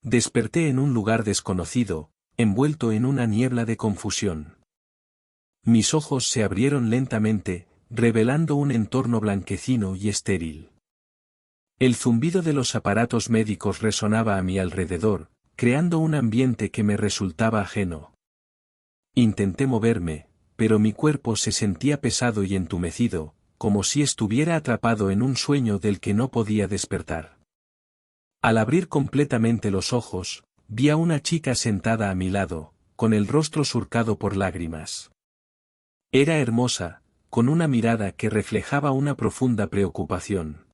Desperté en un lugar desconocido, envuelto en una niebla de confusión. Mis ojos se abrieron lentamente, revelando un entorno blanquecino y estéril. El zumbido de los aparatos médicos resonaba a mi alrededor, creando un ambiente que me resultaba ajeno. Intenté moverme, pero mi cuerpo se sentía pesado y entumecido, como si estuviera atrapado en un sueño del que no podía despertar. Al abrir completamente los ojos, vi a una chica sentada a mi lado, con el rostro surcado por lágrimas. Era hermosa, con una mirada que reflejaba una profunda preocupación.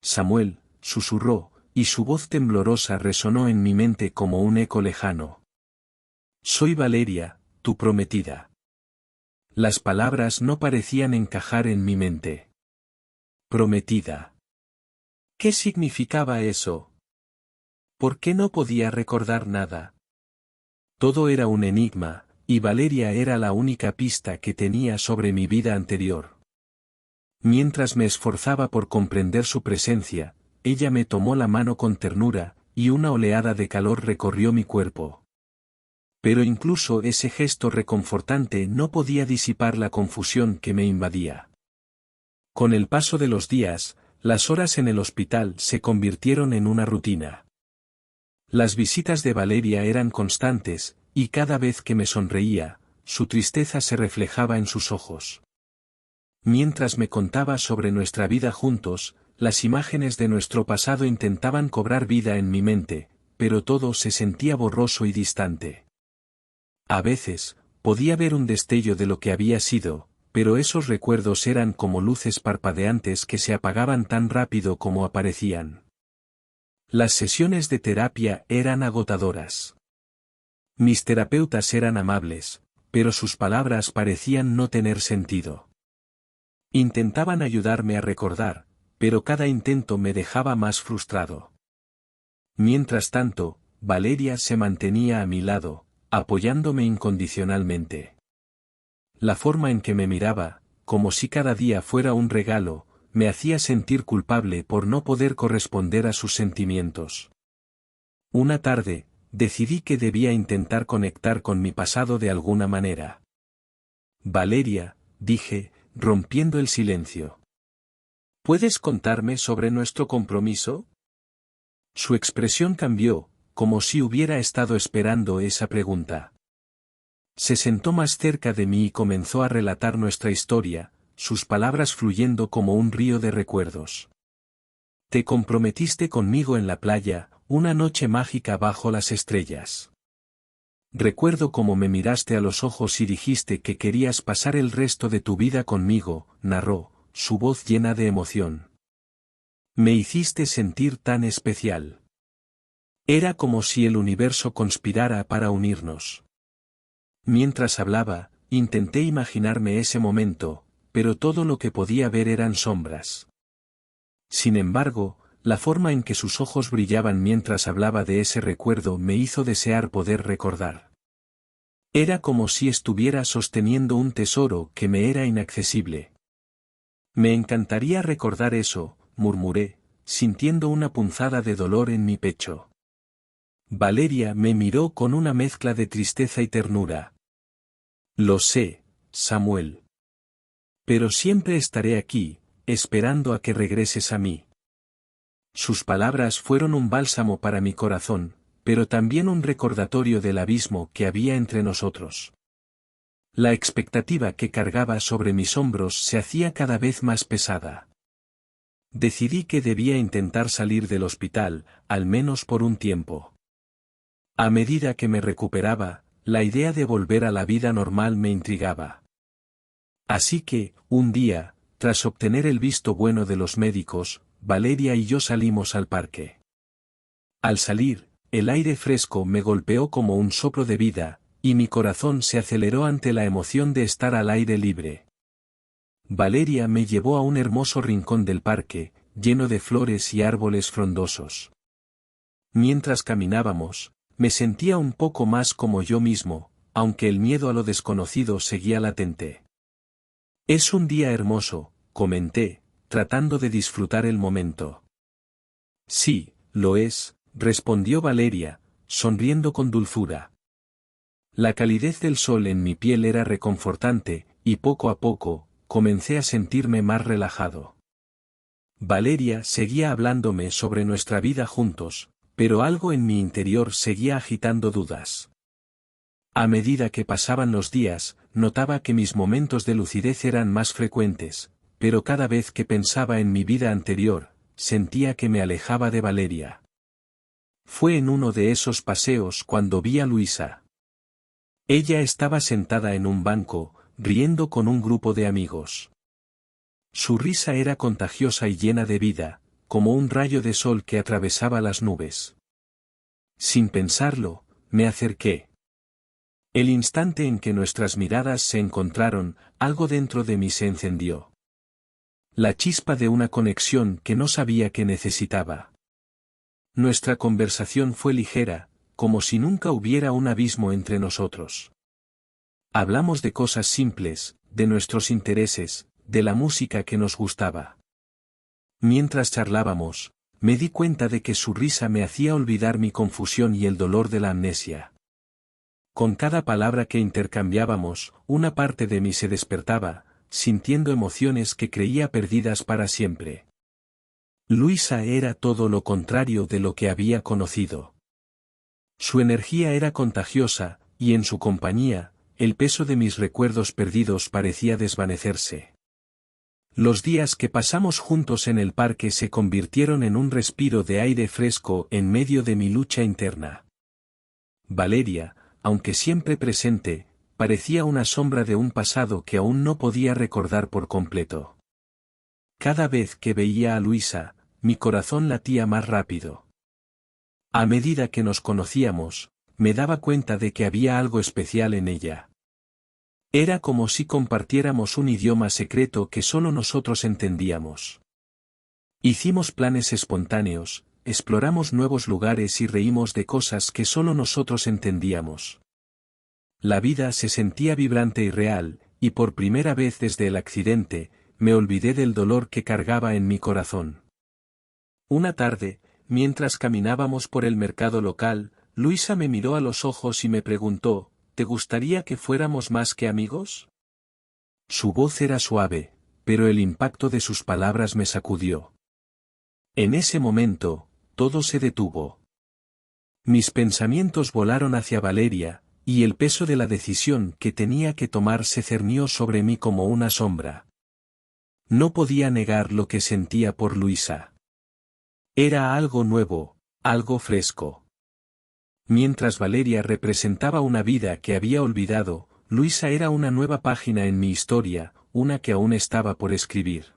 Samuel, susurró, y su voz temblorosa resonó en mi mente como un eco lejano. Soy Valeria, tu prometida. Las palabras no parecían encajar en mi mente. Prometida. ¿Qué significaba eso? ¿Por qué no podía recordar nada? Todo era un enigma, y Valeria era la única pista que tenía sobre mi vida anterior. Mientras me esforzaba por comprender su presencia, ella me tomó la mano con ternura, y una oleada de calor recorrió mi cuerpo. Pero incluso ese gesto reconfortante no podía disipar la confusión que me invadía. Con el paso de los días, las horas en el hospital se convirtieron en una rutina. Las visitas de Valeria eran constantes, y cada vez que me sonreía, su tristeza se reflejaba en sus ojos. Mientras me contaba sobre nuestra vida juntos, las imágenes de nuestro pasado intentaban cobrar vida en mi mente, pero todo se sentía borroso y distante. A veces, podía ver un destello de lo que había sido, pero esos recuerdos eran como luces parpadeantes que se apagaban tan rápido como aparecían. Las sesiones de terapia eran agotadoras. Mis terapeutas eran amables, pero sus palabras parecían no tener sentido. Intentaban ayudarme a recordar, pero cada intento me dejaba más frustrado. Mientras tanto, Valeria se mantenía a mi lado, apoyándome incondicionalmente. La forma en que me miraba, como si cada día fuera un regalo, me hacía sentir culpable por no poder corresponder a sus sentimientos. Una tarde, decidí que debía intentar conectar con mi pasado de alguna manera. Valeria, dije, rompiendo el silencio. ¿Puedes contarme sobre nuestro compromiso? Su expresión cambió, como si hubiera estado esperando esa pregunta. Se sentó más cerca de mí y comenzó a relatar nuestra historia, sus palabras fluyendo como un río de recuerdos. Te comprometiste conmigo en la playa, una noche mágica bajo las estrellas. Recuerdo cómo me miraste a los ojos y dijiste que querías pasar el resto de tu vida conmigo, narró, su voz llena de emoción. Me hiciste sentir tan especial. Era como si el universo conspirara para unirnos. Mientras hablaba, intenté imaginarme ese momento, pero todo lo que podía ver eran sombras. Sin embargo, la forma en que sus ojos brillaban mientras hablaba de ese recuerdo me hizo desear poder recordar. Era como si estuviera sosteniendo un tesoro que me era inaccesible. Me encantaría recordar eso, murmuré, sintiendo una punzada de dolor en mi pecho. Valeria me miró con una mezcla de tristeza y ternura. Lo sé, Samuel. Pero siempre estaré aquí, esperando a que regreses a mí. Sus palabras fueron un bálsamo para mi corazón, pero también un recordatorio del abismo que había entre nosotros. La expectativa que cargaba sobre mis hombros se hacía cada vez más pesada. Decidí que debía intentar salir del hospital, al menos por un tiempo. A medida que me recuperaba, la idea de volver a la vida normal me intrigaba. Así que, un día, tras obtener el visto bueno de los médicos, Valeria y yo salimos al parque. Al salir, el aire fresco me golpeó como un soplo de vida, y mi corazón se aceleró ante la emoción de estar al aire libre. Valeria me llevó a un hermoso rincón del parque, lleno de flores y árboles frondosos. Mientras caminábamos, me sentía un poco más como yo mismo, aunque el miedo a lo desconocido seguía latente. Es un día hermoso, comenté, tratando de disfrutar el momento. Sí, lo es, respondió Valeria, sonriendo con dulzura. La calidez del sol en mi piel era reconfortante, y poco a poco, comencé a sentirme más relajado. Valeria seguía hablándome sobre nuestra vida juntos, pero algo en mi interior seguía agitando dudas. A medida que pasaban los días, notaba que mis momentos de lucidez eran más frecuentes, pero cada vez que pensaba en mi vida anterior, sentía que me alejaba de Valeria. Fue en uno de esos paseos cuando vi a Luisa. Ella estaba sentada en un banco, riendo con un grupo de amigos. Su risa era contagiosa y llena de vida, como un rayo de sol que atravesaba las nubes. Sin pensarlo, me acerqué. El instante en que nuestras miradas se encontraron, algo dentro de mí se encendió. La chispa de una conexión que no sabía que necesitaba. Nuestra conversación fue ligera, como si nunca hubiera un abismo entre nosotros. Hablamos de cosas simples, de nuestros intereses, de la música que nos gustaba. Mientras charlábamos, me di cuenta de que su risa me hacía olvidar mi confusión y el dolor de la amnesia. Con cada palabra que intercambiábamos, una parte de mí se despertaba, sintiendo emociones que creía perdidas para siempre. Luisa era todo lo contrario de lo que había conocido. Su energía era contagiosa, y en su compañía, el peso de mis recuerdos perdidos parecía desvanecerse. Los días que pasamos juntos en el parque se convirtieron en un respiro de aire fresco en medio de mi lucha interna. Valeria, aunque siempre presente, parecía una sombra de un pasado que aún no podía recordar por completo. Cada vez que veía a Luisa, mi corazón latía más rápido. A medida que nos conocíamos, me daba cuenta de que había algo especial en ella. Era como si compartiéramos un idioma secreto que solo nosotros entendíamos. Hicimos planes espontáneos, exploramos nuevos lugares y reímos de cosas que solo nosotros entendíamos. La vida se sentía vibrante y real, y por primera vez desde el accidente, me olvidé del dolor que cargaba en mi corazón. Una tarde, mientras caminábamos por el mercado local, Luisa me miró a los ojos y me preguntó, ¿te gustaría que fuéramos más que amigos? Su voz era suave, pero el impacto de sus palabras me sacudió. En ese momento, todo se detuvo. Mis pensamientos volaron hacia Valeria, y el peso de la decisión que tenía que tomar se cernió sobre mí como una sombra. No podía negar lo que sentía por Luisa. Era algo nuevo, algo fresco. Mientras Valeria representaba una vida que había olvidado, Luisa era una nueva página en mi historia, una que aún estaba por escribir.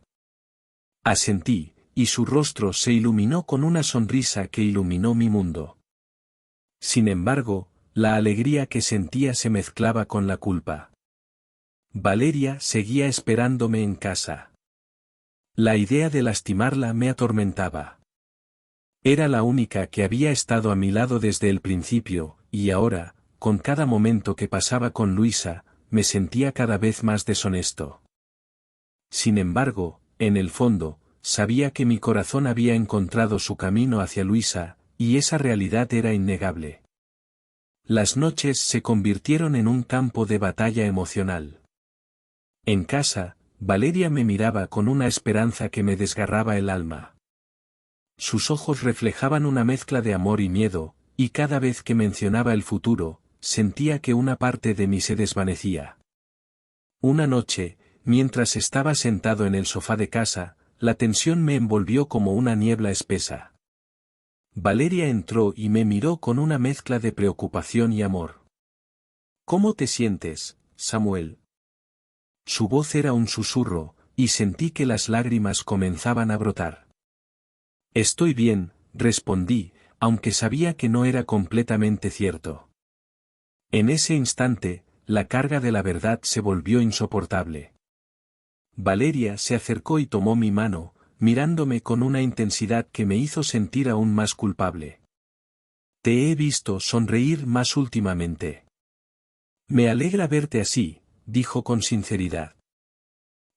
Asentí, y su rostro se iluminó con una sonrisa que iluminó mi mundo. Sin embargo, la alegría que sentía se mezclaba con la culpa. Valeria seguía esperándome en casa. La idea de lastimarla me atormentaba. Era la única que había estado a mi lado desde el principio, y ahora, con cada momento que pasaba con Luisa, me sentía cada vez más deshonesto. Sin embargo, en el fondo, sabía que mi corazón había encontrado su camino hacia Luisa, y esa realidad era innegable. Las noches se convirtieron en un campo de batalla emocional. En casa, Valeria me miraba con una esperanza que me desgarraba el alma. Sus ojos reflejaban una mezcla de amor y miedo, y cada vez que mencionaba el futuro, sentía que una parte de mí se desvanecía. Una noche, mientras estaba sentado en el sofá de casa, la tensión me envolvió como una niebla espesa. Valeria entró y me miró con una mezcla de preocupación y amor. ¿Cómo te sientes, Samuel? Su voz era un susurro, y sentí que las lágrimas comenzaban a brotar. Estoy bien, respondí, aunque sabía que no era completamente cierto. En ese instante, la carga de la verdad se volvió insoportable. Valeria se acercó y tomó mi mano, mirándome con una intensidad que me hizo sentir aún más culpable. Te he visto sonreír más últimamente. Me alegra verte así, dijo con sinceridad.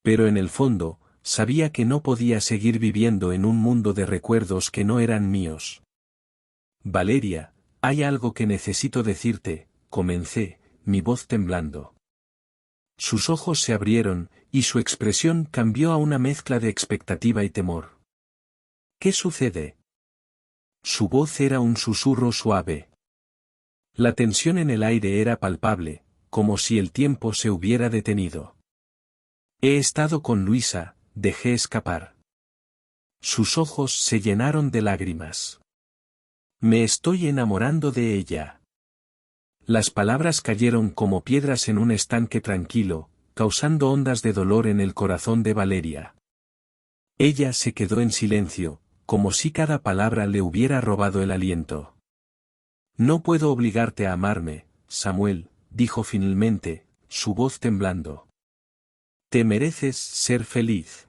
Pero en el fondo, sabía que no podía seguir viviendo en un mundo de recuerdos que no eran míos. Valeria, hay algo que necesito decirte, comencé, mi voz temblando. Sus ojos se abrieron, y su expresión cambió a una mezcla de expectativa y temor. ¿Qué sucede? Su voz era un susurro suave. La tensión en el aire era palpable, como si el tiempo se hubiera detenido. He estado con Luisa, dejé escapar. Sus ojos se llenaron de lágrimas. Me estoy enamorando de ella. Las palabras cayeron como piedras en un estanque tranquilo, causando ondas de dolor en el corazón de Valeria. Ella se quedó en silencio, como si cada palabra le hubiera robado el aliento. No puedo obligarte a amarme, Samuel, dijo finalmente, su voz temblando. Te mereces ser feliz.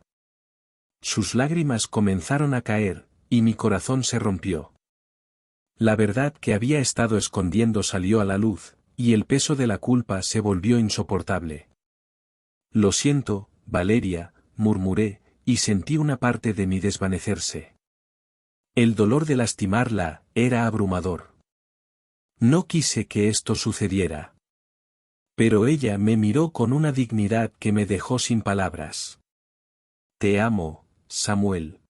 Sus lágrimas comenzaron a caer, y mi corazón se rompió. La verdad que había estado escondiendo salió a la luz, y el peso de la culpa se volvió insoportable. Lo siento, Valeria, murmuré, y sentí una parte de mí desvanecerse. El dolor de lastimarla era abrumador. No quise que esto sucediera. Pero ella me miró con una dignidad que me dejó sin palabras. Te amo, Samuel.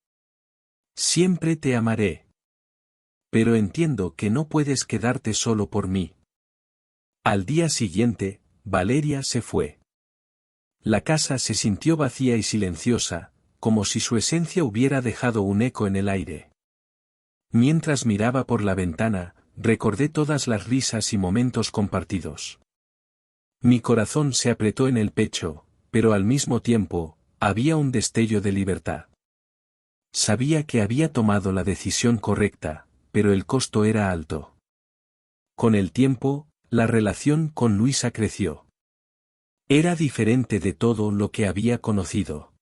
Siempre te amaré. Pero entiendo que no puedes quedarte solo por mí. Al día siguiente, Valeria se fue. La casa se sintió vacía y silenciosa, como si su esencia hubiera dejado un eco en el aire. Mientras miraba por la ventana, recordé todas las risas y momentos compartidos. Mi corazón se apretó en el pecho, pero al mismo tiempo, había un destello de libertad. Sabía que había tomado la decisión correcta, pero el costo era alto. Con el tiempo, la relación con Luisa creció. Era diferente de todo lo que había conocido.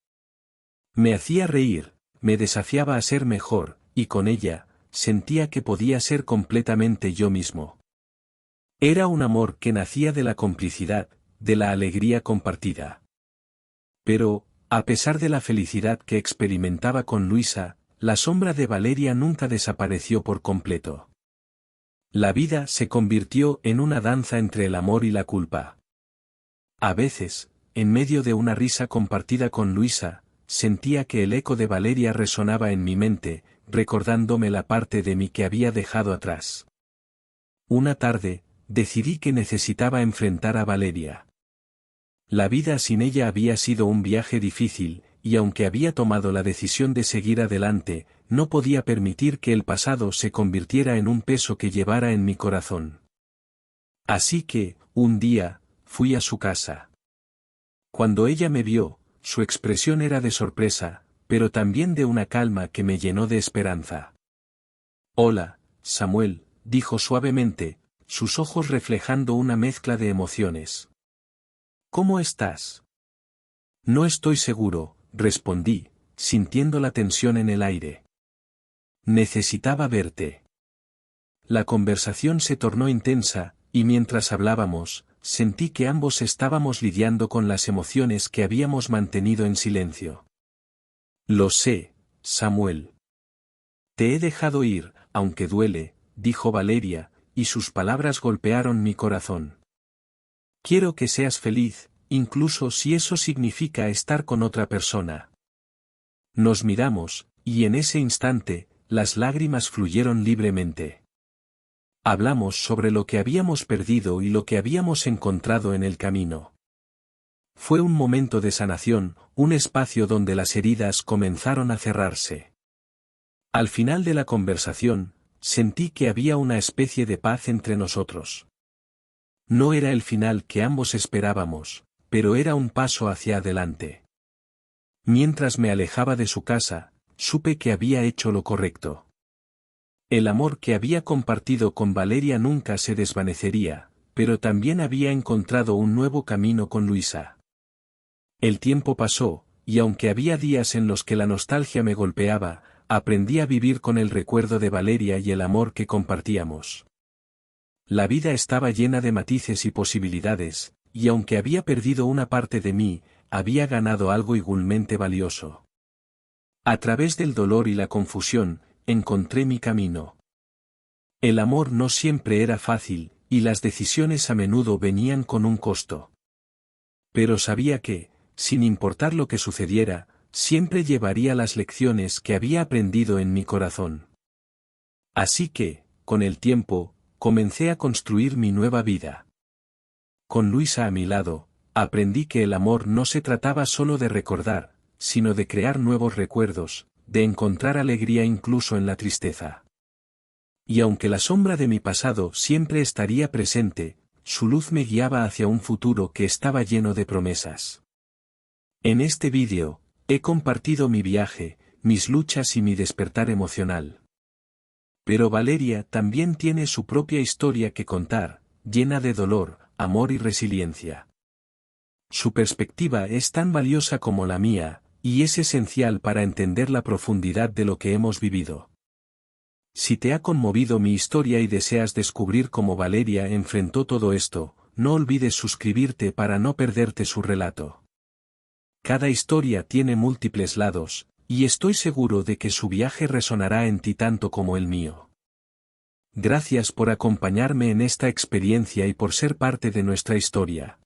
Me hacía reír, me desafiaba a ser mejor, y con ella, sentía que podía ser completamente yo mismo. Era un amor que nacía de la complicidad, de la alegría compartida. Pero, a pesar de la felicidad que experimentaba con Luisa, la sombra de Valeria nunca desapareció por completo. La vida se convirtió en una danza entre el amor y la culpa. A veces, en medio de una risa compartida con Luisa, sentía que el eco de Valeria resonaba en mi mente, recordándome la parte de mí que había dejado atrás. Una tarde, decidí que necesitaba enfrentar a Valeria. La vida sin ella había sido un viaje difícil, y aunque había tomado la decisión de seguir adelante, no podía permitir que el pasado se convirtiera en un peso que llevara en mi corazón. Así que, un día, fui a su casa. Cuando ella me vio, su expresión era de sorpresa, pero también de una calma que me llenó de esperanza. Hola, Samuel, dijo suavemente, sus ojos reflejando una mezcla de emociones. ¿Cómo estás? No estoy seguro, respondí, sintiendo la tensión en el aire. Necesitaba verte. La conversación se tornó intensa, y mientras hablábamos, sentí que ambos estábamos lidiando con las emociones que habíamos mantenido en silencio. Lo sé, Samuel. Te he dejado ir, aunque duele, dijo Valeria, y sus palabras golpearon mi corazón. Quiero que seas feliz, incluso si eso significa estar con otra persona. Nos miramos, y en ese instante, las lágrimas fluyeron libremente. Hablamos sobre lo que habíamos perdido y lo que habíamos encontrado en el camino. Fue un momento de sanación, un espacio donde las heridas comenzaron a cerrarse. Al final de la conversación, sentí que había una especie de paz entre nosotros. No era el final que ambos esperábamos, pero era un paso hacia adelante. Mientras me alejaba de su casa, supe que había hecho lo correcto. El amor que había compartido con Valeria nunca se desvanecería, pero también había encontrado un nuevo camino con Luisa. El tiempo pasó, y aunque había días en los que la nostalgia me golpeaba, aprendí a vivir con el recuerdo de Valeria y el amor que compartíamos. La vida estaba llena de matices y posibilidades, y aunque había perdido una parte de mí, había ganado algo igualmente valioso. A través del dolor y la confusión, encontré mi camino. El amor no siempre era fácil, y las decisiones a menudo venían con un costo. Pero sabía que, sin importar lo que sucediera, siempre llevaría las lecciones que había aprendido en mi corazón. Así que, con el tiempo, comencé a construir mi nueva vida. Con Luisa a mi lado, aprendí que el amor no se trataba solo de recordar, sino de crear nuevos recuerdos, de encontrar alegría incluso en la tristeza. Y aunque la sombra de mi pasado siempre estaría presente, su luz me guiaba hacia un futuro que estaba lleno de promesas. En este vídeo, he compartido mi viaje, mis luchas y mi despertar emocional. Pero Valeria también tiene su propia historia que contar, llena de dolor, amor y resiliencia. Su perspectiva es tan valiosa como la mía, y es esencial para entender la profundidad de lo que hemos vivido. Si te ha conmovido mi historia y deseas descubrir cómo Valeria enfrentó todo esto, no olvides suscribirte para no perderte su relato. Cada historia tiene múltiples lados, y estoy seguro de que su viaje resonará en ti tanto como el mío. Gracias por acompañarme en esta experiencia y por ser parte de nuestra historia.